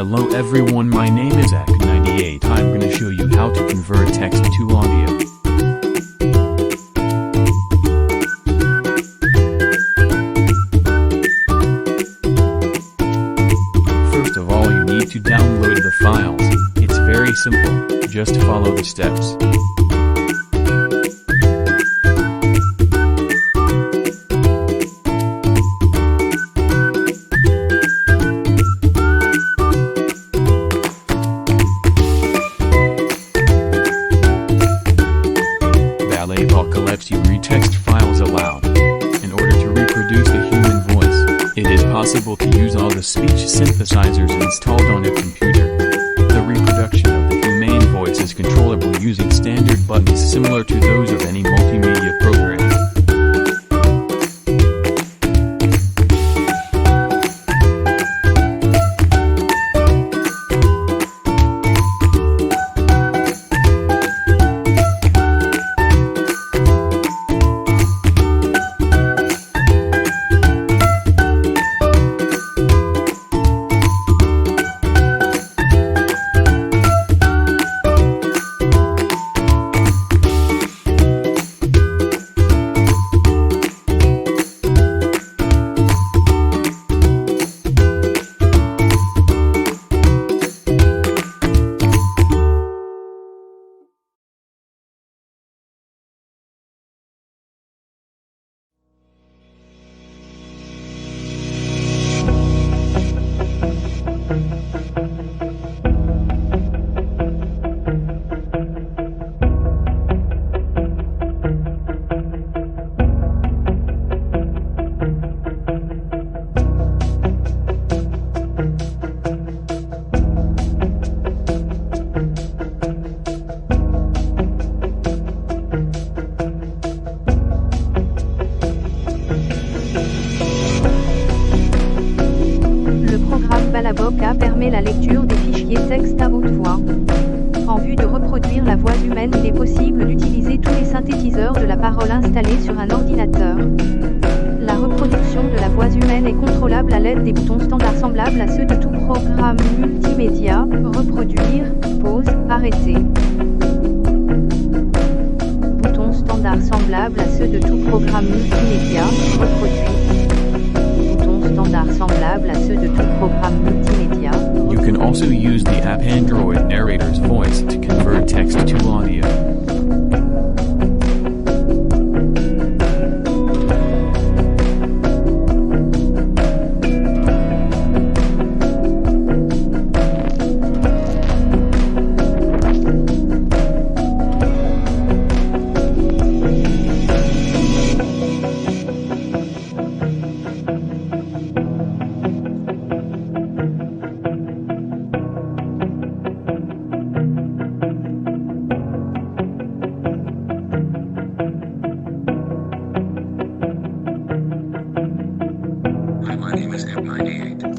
Hello everyone, my name is Ak98. I'm gonna show you how to convert text to audio. First of all, you need to download the files. It's very simple, just follow the steps. Balabolka lets you read text files aloud. In order to reproduce the human voice, it is possible to use all the speech synthesizers installed on a computer. The reproduction of the humane voice is controllable using standard buttons similar to those of any multimedia program. Balabolka permet la lecture des fichiers texte à haute voix. En vue de reproduire la voix humaine, il est possible d'utiliser tous les synthétiseurs de la parole installés sur un ordinateur. La reproduction de la voix humaine est contrôlable à l'aide des boutons standards semblables à ceux de tout programme multimédia, reproduire, pause, arrêter. Boutons standards semblables à ceux de tout programme multimédia, reproduire. Standards semblables à ceux de tout programme multimédia. You can also use the app Android narrator's voice to convert text to audio. My name is Ak98.